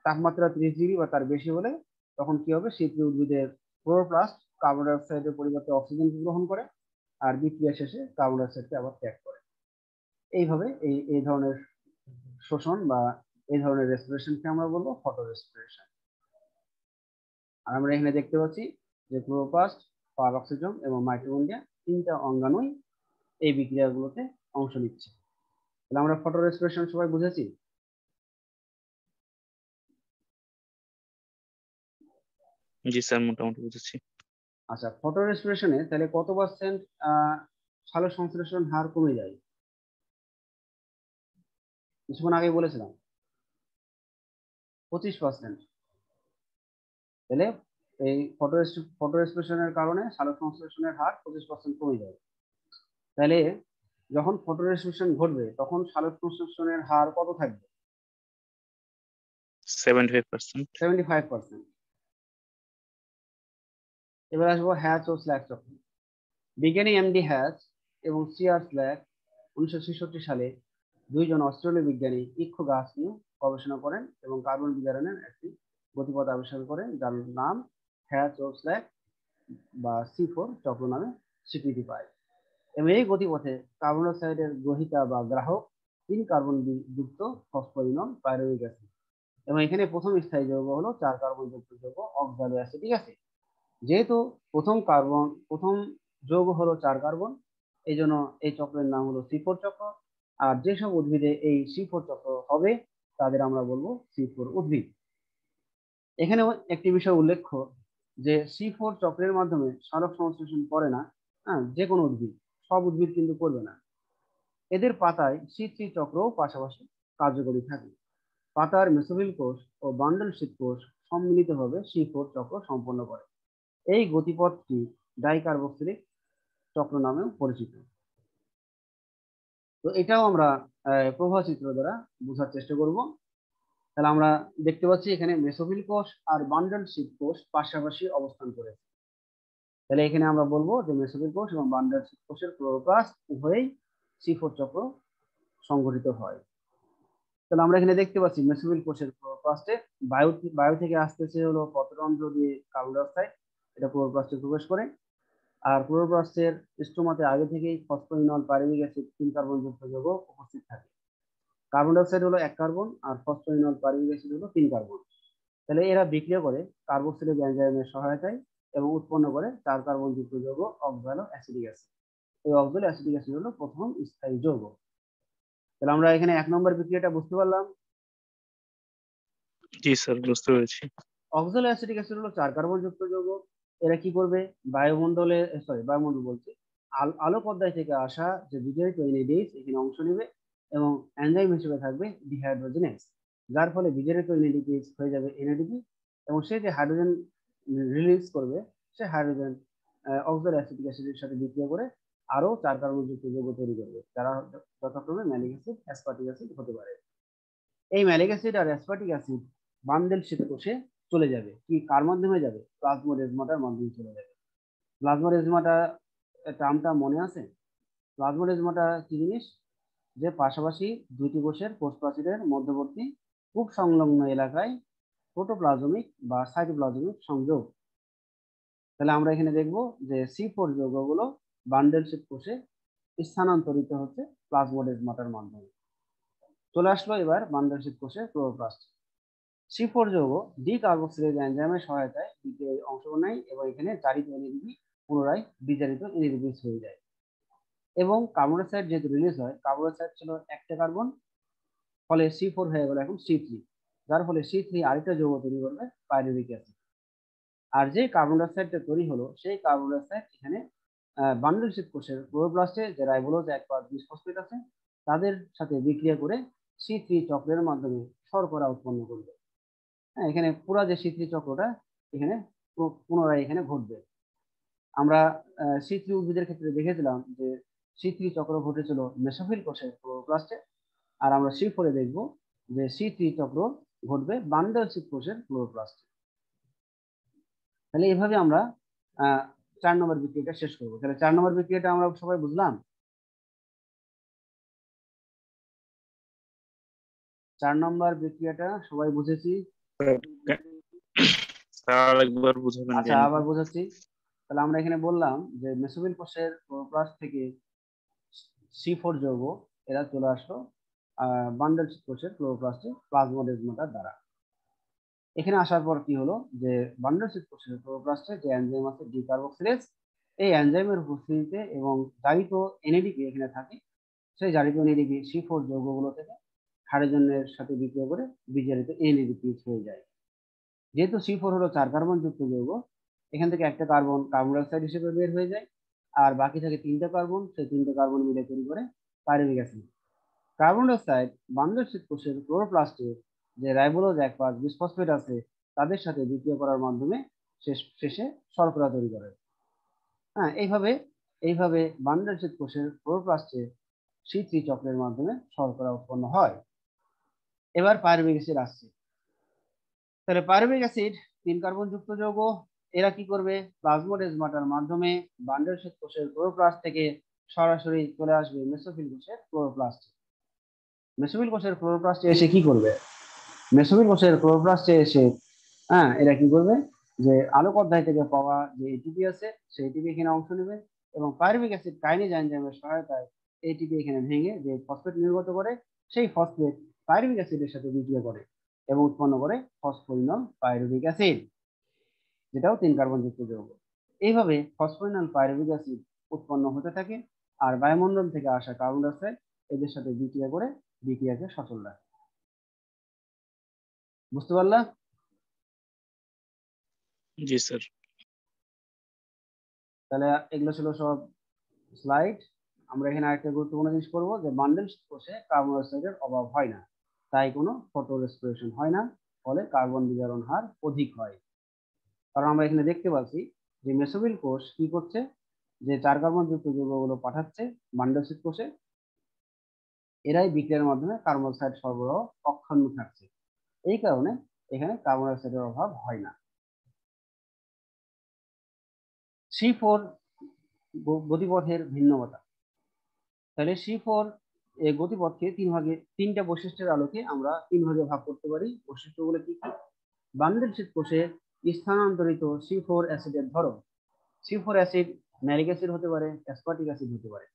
তাপমাত্রা 30 ডিগ্রি বা তার বেশি হলে তখন কি হবে, শীতল উদ্ভিদের ক্লোরোপ্লাস্ট কার্বন ডাই অক্সাইডের পরিবর্তে অক্সিজেন গ্রহণ করে, আর বিক্রিয়া শেষে কার্বন ডাই অক্সাইডকে আবার ত্যাগ করে। এইভাবে এই ধরনের শোষণ বা এই ধরনের রেসপিরেশনকে আমরা বলবো ফটো রেসপিরেশন। আর আমরা এখানে দেখতে পাচ্ছি যে ক্লোরোপ্লাস্ট, পারঅক্সিজম এবং মাইটোকন্ড্রিয়া তিনটা অঙ্গাণুই এই বিক্রিয়াগুলোতে অংশ নিচ্ছে। তাহলে আমরা ফটো রেসপিরেশন সবাই বুঝেছি। জি স্যার, মোটামুটি বুঝেছি। আচ্ছা, ফটো রেসপিরেশনে তাহলে কত পার্সেন্ট সালোক সংশ্লেষণ হার কমে যায়? কিছুক্ষণ আগে বলেছিলাম 25%। তাহলে এই ফটো রেসপিরেশনের কারণে সালোক সংশ্লেষণের হার 25% কমে যায়। তাহলে যখন ফটো রেসপিরেশন ঘটবে তখন সালোক সংশ্লেষণের হার কত থাকবে? 75%। 75%। এবার আসবো হ্যাচ ও স্ল্যাক চক্র। বিজ্ঞানী এমডি হ্যাচ এবং সিআর স্ল্যাক 1966 সালে দুইজন অস্ট্রেলীয় বিজ্ঞানী ইক্ষু গাছ নিয়ে গবেষণা করেন এবং কার্বন বিজারণের একটি গতিপথ আবিষ্কার করেন, যার নাম হ্যাচ ও স্ল্যাক বা C4 চক্র নামে স্বীকৃতি পায়। এবং এই গতিপথে কার্বন ডাইঅক্সাইডের গ্রহিতা বা গ্রাহক 3 কার্বন যুক্ত ফসফরিনল পাইরুভিক অ্যাসিড, এবং এখানে প্রথম স্থায়ী যৌগ হলো 4 কার্বন যুক্ত যৌগ অক্সালো অ্যাসিটিক অ্যাসিড। যেহেতু প্রথম যৌগ হলো 4 কার্বন, এই জন্য এই চক্রের নাম হলো C4 চক্র। আর যেসব উদ্ভিদে এই C4 চক্র হবে তাদের আমরা বলবো C4 উদ্ভিদ। এখানেও একটি বিষয় উল্লেখ্য যে C4 চক্রের মাধ্যমে সালোক সংশ্লেষণ করে না যে কোনো উদ্ভিদ, সব উদ্ভিদ কিন্তু করবে না। এদের পাতায় C3 চক্রও পাশাপাশি কার্যকরী থাকে। পাতার মেসোফিল কোষ ও বান্ডল শীত কোষ সম্মিলিতভাবে C4 চক্র সম্পন্ন করে। এই গতিপথটি ডাইকার্বক্সিলিক চক্র নামেও পরিচিত। তো এটাও আমরা প্রভাচিত্র দ্বারা বোঝার চেষ্টা করব। তাহলে আমরা দেখতে পাচ্ছি এখানে মেসোফিল কোষ আর বান্ডল শীত কোষ পাশাপাশি অবস্থান করেছে। তাহলে এখানে আমরা বলবো যে মেসোফিল কোষ এবং বান্ডল শীত কোষের ক্লোরোপ্লাস্ট উভয়ই C4 চক্র সংঘটিত হয়। তাহলে আমরা এখানে দেখতে পাচ্ছি মেসোফিল কোষের ক্লোরোপ্লাস্টে বায়ু থেকে আসতেছে হলো পত্ররন্ধ্র দিয়ে কার্বন ডাই অক্সাইড, এটা ক্লোরোপ্লাস্টে প্রবেশ করে। আর ক্লোরোপ্লাস্টের স্টোমাতে আগে থেকেই ফসফরিনল পাইরুভিক অ্যাসিড 3 কার্বন যুক্ত যৌগ উপস্থিত থাকে। কার্বন ডাই অক্সাইড হলো 1 কার্বন আর ফসফরিনল পাইরুভিক অ্যাসিড হলো 3 কার্বন। তাহলে এরা বিক্রিয়া করে কার্বক্সিলিক এনজাইমের সহায়তায় এবং উৎপন্ন করে 4 কার্বন যুক্ত যৌগ অক্সালো অ্যাসিটিক অ্যাসিড। এই অক্সালো অ্যাসিটিক অ্যাসিড হলো প্রথম স্থায়ী যৌগ। তাহলে আমরা এখানে 1 নম্বর বিক্রিয়াটা বুঝতে পারলাম। জি স্যার, বুঝতে পেরেছি। অক্সালো অ্যাসিটিক অ্যাসিড হলো 4 কার্বন যুক্ত যৌগ। এরা কি করবে, বায়ুমণ্ডলে বায়ুমণ্ডল বলছি আলোক অধ্যায় থেকে আসা যে বিজারিত এনএডিএইচ এখানে অংশ নেবে এবং এনজাইম হিসেবে থাকবে ডিহাইড্রোজেনেজ, যার ফলে বিজারিত এনএডিএইচ হয়ে যাবে এনএডিপি এবং সে যে হাইড্রোজেন রিলিজ করবে সে হাইড্রোজেন অক্সালো অ্যাসিটিক অ্যাসিডের সাথে বিক্রিয়া করে আরো 4 কার্বন যুক্ত যৌগ তৈরি করবে, যারা যথাক্রমে ম্যালিক অ্যাসিড, অ্যাসপার্টিক অ্যাসিড হতে পারে। এই ম্যালিক অ্যাসিড আর অ্যাসপার্টিক অ্যাসিড বান্ডেল শীত কোষে চলে যাবে, কি কার মাধ্যমে যাবে, প্লাজমোডেজমাটার মাধ্যমে চলে যাবে। প্লাজমোডেজমাটা টার্মটা মনে আছে? প্লাজমোডেজমাটা কি জিনিস, যে পাশাপাশি দুইটি কোষের কোষ প্রাচীরের মধ্যবর্তী খুব সংলগ্ন এলাকায় প্রোটোপ্লাজমিক বা সাইটোপ্লাজমিক সংযোগ। তাহলে আমরা এখানে দেখব যে C4 যৌগগুলো বান্ডেল শীত কোষে স্থানান্তরিত হচ্ছে প্লাজমোডেজমাটার মাধ্যমে। চলে আসলো এবার বান্ডেল শীত কোষের ক্লোরোপ্লাস্ট। C4 যৌগ ডিকার্বক্সিলেজ এনজাইমের সহায়তায় বিক্রিয়ায় অংশগ্রহণ নেয় এবং এখানে জারিত এনএডিপি পুনরায় বিজারিত এনএডিপি হয়ে যায় এবং কার্বন ডাইঅক্সাইড যেহেতু রিলিজ হয়, কার্বন ডাইঅক্সাইড ছিল একটা কার্বন, ফলে C4 হয়ে গেল এখন C3, যার ফলে C3 আরেকটা যৌগ তৈরি করবে পাইরুভিক অ্যাসিড। আর যে কার্বন ডাইঅক্সাইডটা তৈরি হলো সেই কার্বন ডাইঅক্সাইড এখানে বান্ডেল শীত কোষের ক্লোরোপ্লাস্টে যে রাইবোলোজ 1,5-বিসফসফেট আছে তাদের সাথে বিক্রিয়া করে C3 চক্রের মাধ্যমে শর্করা উৎপন্ন করবে। হ্যাঁ, এখানে পুরো যে C3 চক্রটা এখানে পুনরায় এখানে ঘটবে। আমরা C3 উদ্ভিদের ক্ষেত্রে দেখেছিলাম যে C3 চক্র ঘটেছিল মেসোফিল কোষের ক্লোরোপ্লাস্টে, আর আমরা C4 এ দেখব যে C3 চক্র ঘটবে বান্ডেল শীত কোষের ক্লোরোপ্লাস্টে। তাহলে এইভাবে আমরা 4 নম্বর বিক্রিয়াটা শেষ করবো। তাহলে 4 নম্বর বিক্রিয়াটা আমরা সবাই বুঝলাম? 4 নম্বর বিক্রিয়াটা সবাই বুঝেছি? স্যার একবার বুঝাবেন আচ্ছা, আবার বোঝাচ্ছি। তাহলে আমরা এখানে বললাম যে মেসোফিল কোষের ক্লোরোপ্লাস্ট থেকে C4 যৌগ এরা চলে আসলো বান্ডেল কোষের ক্লোরোপ্লাস্টে প্লাজমোডেজমাটার দ্বারা। এখানে আসার পর কি হলো যে বান্ডেল কোষের ক্লোরোপ্লাস্টে যে এনজাইম আছে ডিকার্বক্সিলেজ, এই এনজাইমের উপস্থিতিতে এবং জারিত এনএডিপি এখানে থাকে, সেই জারিত এনএডিপি C4 যৌগগুলো থেকে হাইড্রোজেনের সাথে বিক্রিয়া করে বিজারিত এনএডিপি হয়ে যায়। যেহেতু C4 হলো 4 কার্বন যুক্ত যৌগ, এখান থেকে একটা কার্বন কার্বন ডাইঅক্সাইড হিসেবে বের হয়ে যায় আর বাকি থাকে 3টা কার্বন, সেই 3টা কার্বন মিলে তৈরি করে pyruvic acid. Carbon dioxide bundle শীত কোষের ক্লোরোপ্লাস্টে যে রাইবোলোজ 1,5-বিসফসফেট আছে তাদের সাথে বিক্রিয়া করার মাধ্যমে শেষে শর্করা তৈরি করে। হ্যাঁ, এইভাবে বান্ডেল শীত কোষের ক্লোরোপ্লাস্টে C3 চক্রের মাধ্যমে শর্করা উৎপন্ন হয়। এবার পাইরুভিক অ্যাসিড আসছে। তাহলে পাইরুভিক অ্যাসিড 3 কার্বন যুক্ত যৌগ, এরা কি করবে, প্লাজমোডেজমাটার মাধ্যমে বান্ডেল শীত কোষের ক্লোরোপ্লাস্ট থেকে সরাসরি চলে আসবে মেসোফিল কোষের ক্লোরোপ্লাস্টে। মেসোফিল কোষের ক্লোরোপ্লাস্টে এসে কি করবে, মেসোফিল কোষের ক্লোরোপ্লাস্টে এসে এরা কি করবে, যে আলোক অধ্যায় থেকে পাওয়া যে এটিপি আছে সেই এটিপি এখানে অংশ নেবে এবং পাইরুভিক অ্যাসিড কাইনেজ এনজাইমের সহায়তায় এটিপি এখানে ভেঙে যে ফসফেট নির্গত করে সেই ফসফেট পাইরুভিক অ্যাসিডের সাথে বিক্রিয়া করে এবং উৎপন্ন করে ফসফোরিনল পাইরুভিক অ্যাসিড, যেটাও 3 কার্বন যুক্ত যৌগ। এইভাবে ফসফোরিনল পাইরুভিক অ্যাসিড উৎপন্ন হতে থাকে আর বায়ুমণ্ডল থেকে আসা কার্বন ডাইঅক্সাইড এদের সাথে বিক্রিয়া করে বিক্রিয়াকে সচল রাখে। বুঝতে পারলা? জি স্যার। তাহলে এগুলো ছিল সব স্লাইড। আমরা এখানে আরেকটা গুরুত্বপূর্ণ জিনিস করবো যে বান্ডেল কোষে কার্বন ডাইঅক্সাইডের অভাব হয় না, তাই কোনো ফটো রেসপিরেশন হয় না, ফলে কার্বন বিজারণ হার অধিক হয়। কারণ আমরা এখানে দেখতে পাচ্ছি যে মেসোফিল কোষ কি করছে, যে 4 কার্বন যুক্ত যৌগগুলো পাঠাচ্ছে বান্ডেল কোষে, এরাই বিক্রিয়ার মাধ্যমে কার্বন ডাইঅক্সাইড সরবরাহ অক্ষুণ্ণ থাকছে, এই কারণে এখানে কার্বন ডাইঅক্সাইডের অভাব হয় না। C4 গতিপথের ভিন্নতা। তাহলে C4 এই গতিপথকে 3টা বৈশিষ্ট্যের আলোকে আমরা 3 ভাগে ভাগ করতে পারি। বৈশিষ্ট্যগুলো কি কি? বান্ডেল কোষে স্থানান্তরিত C4 অ্যাসিডের ধরন। C4 অ্যাসিড ম্যালিক অ্যাসিড হতে পারে, অ্যাসপার্টিক অ্যাসিড হতে পারে।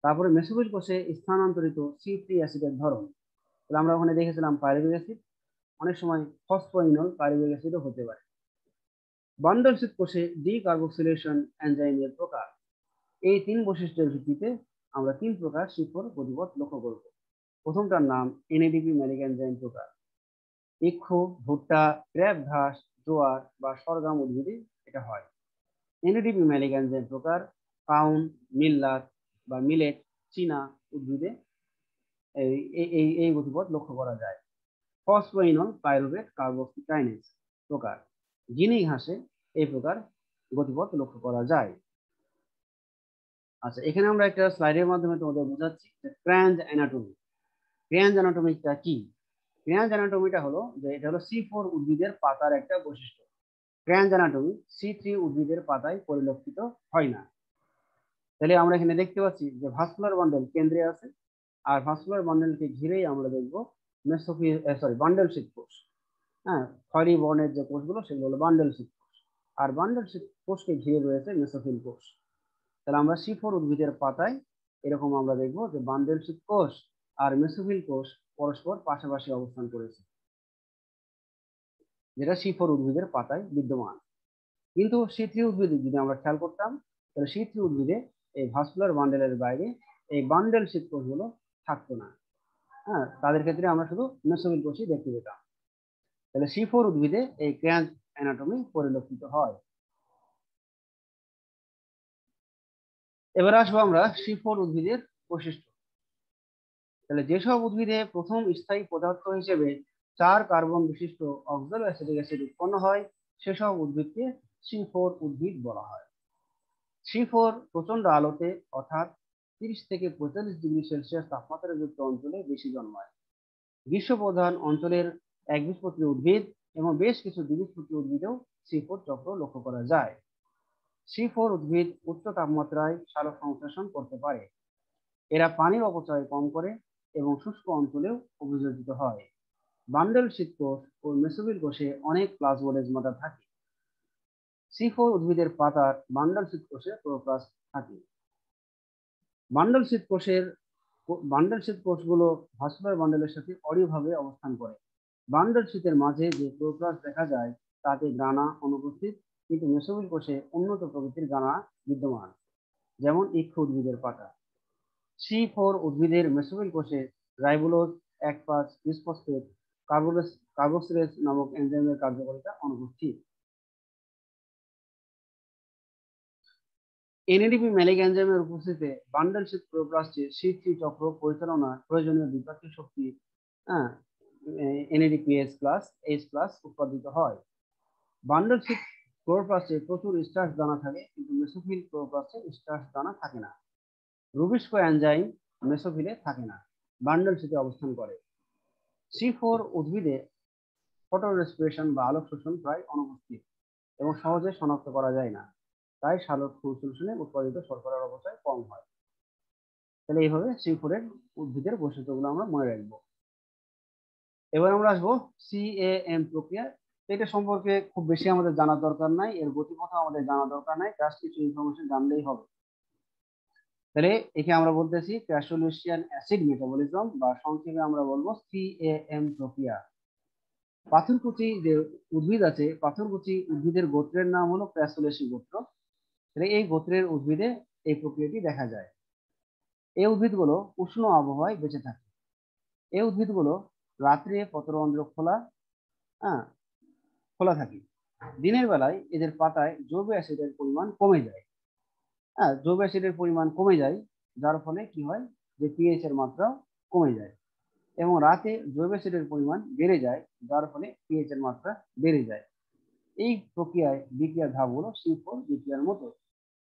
তারপরে মেসোফিল কোষে স্থানান্তরিত C3 অ্যাসিডের ধরন। তাহলে আমরা ওখানে দেখেছিলাম পাইরুভিক অ্যাসিড, অনেক সময় ফসফোরিনল পাইরুভিক অ্যাসিডও হতে পারে। বান্ডেল কোষে ডিকার্বক্সিলেশন এনজাইমের প্রকার। এই 3 বৈশিষ্ট্যের ভিত্তিতে আমরা 3 প্রকার C4 গতিপথ লক্ষ্য করব। প্রথমটার নাম NADP ম্যালিক এনজাইম প্রকার, ইক্ষু, ভুট্টা, ক্র্যাপ ঘাস, জোয়ার বা সরগম উদ্ভিদে এটা হয়। এনএডিপি ম্যালিক এনজাইম প্রকার পাউন, মিল্লার বা মিলেট, চীনা উদ্ভিদে এই এই এই গতিপথ লক্ষ্য করা যায়। ফসফোইনল পাইরুভেট কার্বক্সিকাইনেজ প্রকার গিনি ঘাসে এই প্রকার গতিপথ লক্ষ্য করা যায়। আচ্ছা, এখানে আমরা একটা স্লাইডের মাধ্যমে তোমাদের বোঝাচ্ছি যে ক্র্যাঞ্জ অ্যানাটমি। ক্র্যাঞ্জ অ্যানাটমিটা কি? ক্র্যাঞ্জ অ্যানাটমিটা হলো যে এটা হলো C4 উদ্ভিদের পাতার একটা বৈশিষ্ট্য। ক্র্যাঞ্জ অ্যানাটমি C3 উদ্ভিদের পাতায় পরিলক্ষিত হয় না। তাহলে আমরা এখানে দেখতে পাচ্ছি যে ভাস্কুলার বান্ডেল কেন্দ্রে আছে, আর ভাস্কুলার বান্ডেলকে ঘিরেই আমরা দেখব মেসোফিল বান্ডেল শীট কোষ। হ্যাঁ, খয়েরি বর্ণের যে কোষগুলো সেগুলো হলো বান্ডেল শীট কোষ, আর বান্ডেল শীট কোষকে ঘিরে রয়েছে মেসোফিল কোষ। তাহলে আমরা C4 উদ্ভিদের পাতায় এরকম আমরা দেখবো যে বান্ডেল শীট কোষ আর মেসোফিল কোষ পরস্পর পাশাপাশি অবস্থান করেছে, যেটা C4 উদ্ভিদের পাতায় বিদ্যমান। কিন্তু C3 উদ্ভিদে যদি আমরা খেয়াল করতাম, তাহলে C3 উদ্ভিদে এই ভাস্কুলার বান্ডেলের বাইরে এই বান্ডেল শীট কোষগুলো থাকতো না। হ্যাঁ, তাদের ক্ষেত্রে আমরা শুধু মেসোফিল কোষই দেখতে পেতাম। তাহলে C4 উদ্ভিদে এই ক্র্যাঞ্জ অ্যানাটমি পরিলক্ষিত হয়। এবার আসবো আমরা C4 উদ্ভিদের বৈশিষ্ট্য। তাহলে যেসব উদ্ভিদে প্রথম স্থায়ী পদার্থ হিসেবে 4 কার্বন বিশিষ্ট অক্সালো অ্যাসিটিক অ্যাসিড উৎপন্ন হয় সেসব উদ্ভিদকে C4 উদ্ভিদ বলা হয়। C4 প্রচন্ড আলোতে অর্থাৎ 30 থেকে 45 ডিগ্রি সেলসিয়াস তাপমাত্রা যুক্ত অঞ্চলে বেশি জন্মায়। গ্রীষ্মপ্রধান অঞ্চলের একবীজপত্রী উদ্ভিদ এবং বেশ কিছু দ্বিবীজপত্রী উদ্ভিদেও C4 চক্র লক্ষ্য করা যায়। C4 উদ্ভিদ উচ্চ তাপমাত্রায় সালোক সংশ্লেষণ করতে পারে। এরা পানির অপচয় কম করে এবং শুষ্ক অঞ্চলেও অভিযোজিত হয়। বান্ডেল শীত কোষ ও মেসোফিল কোষে অনেক প্লাজমোডেজমাটা থাকে। C4 উদ্ভিদের পাতার বান্ডেল শীত কোষে ক্লোরোপ্লাস্ট থাকে। বান্ডেল শীত কোষগুলো ভাস্কুলার বান্ডেলের সাথে অরিভাবে অবস্থান করে। বান্ডেল শীতের মাঝে যে ক্লোরোপ্লাস্ট দেখা যায় তাতে গ্রানা অনুপস্থিত, কিন্তু মেসোফিল কোষে উন্নত প্রকৃতির গ্রানা বিদ্যমান, যেমন ইক্ষু উদ্ভিদের পাতা। C4 উদ্ভিদের মেসোফিল কোষে রাইবোলোজ, 1,5-বিসফসফেট কার্বক্সিলেজ নামক এনজাইমের কার্যকারিতা অনুপস্থিত। এনএডিপি ম্যালিক এনজাইমের উপস্থিতিতে বান্ডেল শীট ক্লোরোপ্লাস্টে C3 চক্র পরিচালনার প্রয়োজনীয় দ্বিপাক্ষিক শক্তি NADPH+H+ উৎপাদিত হয়। বান্ডেল শীট ক্লোরোপ্লাস্টে প্রচুর স্টার্চ দানা থাকে, কিন্তু মেসোফিল ক্লোরোপ্লাস্টে স্টার্চ দানা থাকে না। রুবিস্কো এনজাইম মেসোফিলে থাকে না, বান্ডেল শীটে অবস্থান করে। C4 উদ্ভিদে ফটো রেসপিরেশন বা আলোক শোষণ প্রায় অনুপস্থিত এবং সহজে শনাক্ত করা যায় না, তাই সালোক শোষণে উৎপাদিত শর্করার অবস্থায় কম হয়। তাহলে এইভাবে C4 এর উদ্ভিদের বৈশিষ্ট্যগুলো আমরা মনে রাখবো। এবার আমরা আসবো CAM প্রক্রিয়া। এটা সম্পর্কে খুব বেশি আমাদের জানার দরকার নাই, এর গতিপথ আমাদের জানা দরকার নাই, জাস্ট কিছু ইনফরমেশন জানলেই হবে। তাহলে এখানে আমরা বলতেছি ক্যাসোলিউশিয়ান অ্যাসিড মেটাবলিজম, বা সংক্ষেপে আমরা বলবো CAM প্রক্রিয়া। পাথরকুচি যে উদ্ভিদ আছে, পাথরকুচি উদ্ভিদের গোত্রের নাম হলো ক্যাসোলেসি গোত্র। তাহলে এই গোত্রের উদ্ভিদে এই প্রক্রিয়াটি দেখা যায়। এই উদ্ভিদগুলো উষ্ণ আবহাওয়ায় বেঁচে থাকে। এই উদ্ভিদগুলো রাত্রে পত্ররন্ধ্র খোলা থাকে। দিনের বেলায় এদের পাতায় জৈব অ্যাসিডের পরিমাণ কমে যায়। জৈব অ্যাসিডের পরিমাণ কমে যায়, যার ফলে কি হয় যে পিএইচ এর মাত্রা কমে যায়, এবং রাতে জৈব অ্যাসিডের পরিমাণ বেড়ে যায়, যার ফলে পিএইচ এর মাত্রা বেড়ে যায়। এই প্রক্রিয়ায় বিক্রিয়ার ধাপগুলো C4 বিক্রিয়ার মতো।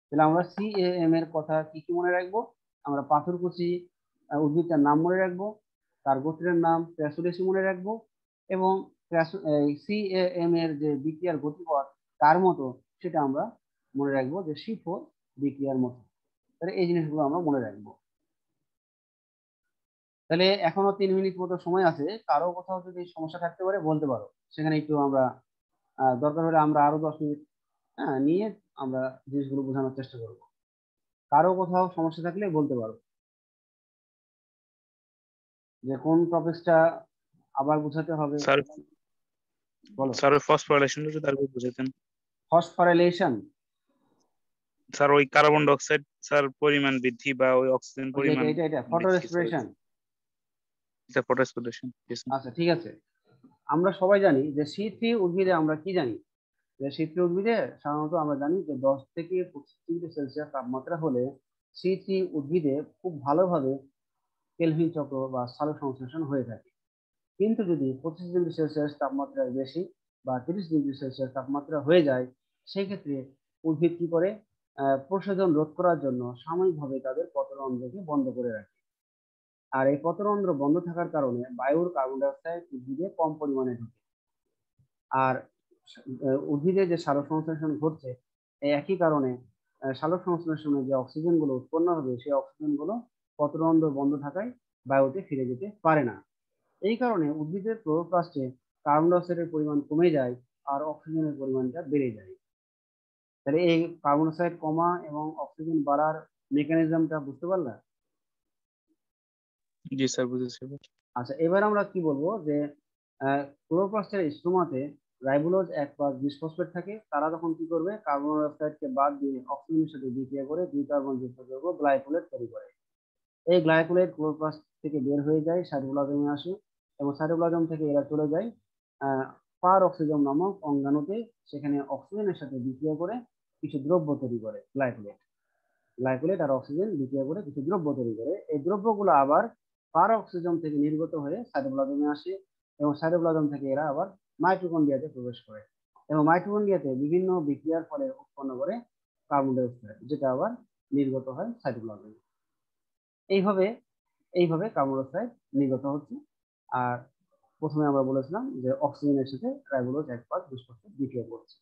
তাহলে আমরা CAM এর কথা কি কি মনে রাখবো? আমরা পাথরকুচি উদ্ভিদটার নাম মনে রাখবো, তার গোত্রের নাম ক্যাসোলেসি মনে রাখবো, এবং CAM এর যে বিক্রিয়ার গতিপথ তার মতো সেটা আমরা মনে রাখবো যে C4 বিক্রিয়ার মতো। তাহলে এই জিনিসগুলো আমরা মনে রাখবো। তাহলে এখনো 3 মিনিট মতো সময় আছে, কারো কোথাও যদি সমস্যা থাকতে পারে বলতে পারো, সেখানে একটু আমরা দরকার হলে আমরা আরো 10 মিনিট নিয়ে আমরা জিনিসগুলো বোঝানোর চেষ্টা করব। কারো কোথাও সমস্যা থাকলে বলতে পারো, যে কোন টপিকসটা আবার বোঝাতে হবে। স্যার বলো। স্যার ফসফোরাইলেশনটা যদি আরেকটু বুঝাতেন। ফসফোরাইলেশন স্যার ওই কার্বন ডাই অক্সাইড স্যার পরিমাণ বৃদ্ধি বা ওই অক্সিজেন পরিমাণ এটা ফটো রেসপিরেশন। এটা ফটোরেসপিরেশন। আচ্ছা, ঠিক আছে। আমরা সবাই জানি যে C3 উদ্ভিদে আমরা কি জানি, যে C3 উদ্ভিদে সাধারণত আমরা জানি যে 10 থেকে 25 ডিগ্রি সেলসিয়াস তাপমাত্রা হলে C3 উদ্ভিদে খুব ভালোভাবে কেলভিন চক্র বা সালোক সংশ্লেষণ হয়ে থাকে। কিন্তু যদি 25 ডিগ্রি সেলসিয়াস তাপমাত্রার বেশি বা 30 ডিগ্রি সেলসিয়াস তাপমাত্রা হয়ে যায়, সেই ক্ষেত্রে উদ্ভিদ কি করে, প্রশোধন রোধ করার জন্য সাময়িকভাবে তাদের পত্ররন্ধ্রকে বন্ধ করে রাখে। আর এই পত্ররন্ধ্র বন্ধ থাকার কারণে বায়ুর কার্বন ডাই অক্সাইড উদ্ভিদে কম পরিমাণে ঢুকে। আর উদ্ভিদে যে সালোক সংশ্লেষণ ঘটছে, এই একই কারণে সালোক সংশ্লেষণে যে অক্সিজেন গুলো উৎপন্ন হবে, সেই অক্সিজেন গুলো পত্ররন্ধ্র বন্ধ থাকায় বায়ুতে ফিরে যেতে পারে না। এই কারণে উদ্ভিদের ক্লোরোপ্লাস্টে কার্বন ডাই অক্সাইডের পরিমাণ কমে যায় আর অক্সিজেনের পরিমাণটা বেড়ে যায়। তাহলে এই কার্বন ডাই অক্সাইড কমা এবং অক্সিজেন বাড়ার মেকানিজমটা বুঝতে পারলা? জি স্যার, বুঝেছি। আচ্ছা, এবার আমরা কি বলবো যে ক্লোরোপ্লাস্টের স্ট্রোমাতে রাইবোলোজ 1,5 বিসফসফেট থাকে। তারা তখন কি করবে, কার্বন ডাই অক্সাইডকে বাদ দিয়ে অক্সিজেনের সাথে বিক্রিয়া করে 2 কার্বন যুক্ত যৌগ গ্লাইকোলেট তৈরি করে। এই গ্লাইকোলেট ক্লোরোপ্লাস্ট থেকে বের হয়ে যায়, সাইটোপ্লাজমে আসে এবং সাইটোপ্লাজম থেকে এরা চলে যায় পার অক্সিজম নামক অঙ্গাণুতে। সেখানে অক্সিজেনের সাথে বিক্রিয়া করে কিছু দ্রব্য তৈরি করে গ্লাইকোলেট। গ্লাইকোলেট আর অক্সিজেন বিক্রিয়া করে কিছু দ্রব্য তৈরি করে। এই দ্রব্যগুলো আবার পার অক্সিজম থেকে নির্গত হয়ে সাইটোপ্লাজমে আসে এবং সাইটোপ্লাজম থেকে এরা আবার মাইটোকন্ড্রিয়াতে প্রবেশ করে এবং মাইটোকন্ড্রিয়াতে বিভিন্ন বিক্রিয়ার ফলে উৎপন্ন করে কার্বন ডাই অক্সাইড, যেটা আবার নির্গত হয় সাইটোপ্লাজমে। এইভাবে এইভাবে কার্বন ডাই অক্সাইড নির্গত হচ্ছে। আর প্রথমে আমরা বলেছিলাম যে অক্সিজেনের সাথে রাইবোলোজ 1,5 বিসফসফেট বিক্রিয়া করছে।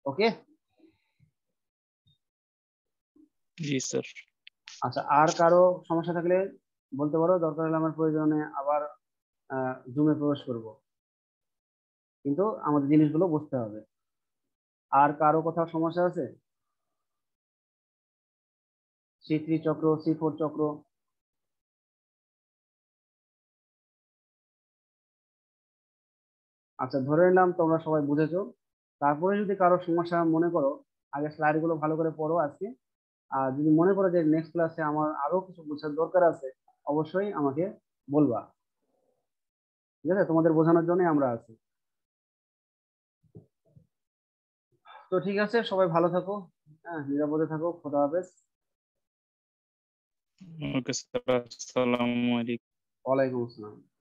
ওকে। জি স্যার। আচ্ছা, আর কারো সমস্যা থাকলে বলতে পারো, দরকার হলে আমার প্রয়োজনে আবার জুমে প্রবেশ করব, কিন্তু আমাদের জিনিসগুলো বুঝতে হবে। আর কারো কোথাও সমস্যা আছে? C3 চক্র, C4 চক্র। আচ্ছা, ধরে নিলাম তোমরা সবাই বুঝেছো। তারপরে যদি কারো সমস্যা মনে করো, আগে স্লাইড গুলো ভালো করে পড়ো আজকে। আর যদি মনে করো যে নেক্সট ক্লাসে আমার আরো কিছু বোঝার দরকার আছে, অবশ্যই আমাকে বলবা। ঠিক আছে, তোমাদের বোঝানোর জন্য আমরা আছি। তো ঠিক আছে, সবাই ভালো থাকো, হ্যাঁ, নিরাপদে থাকো। খোদা হাফেজ। ওকে স্যার, আসসালামু আলাইকুম। ওয়ালাইকুম আসসালাম।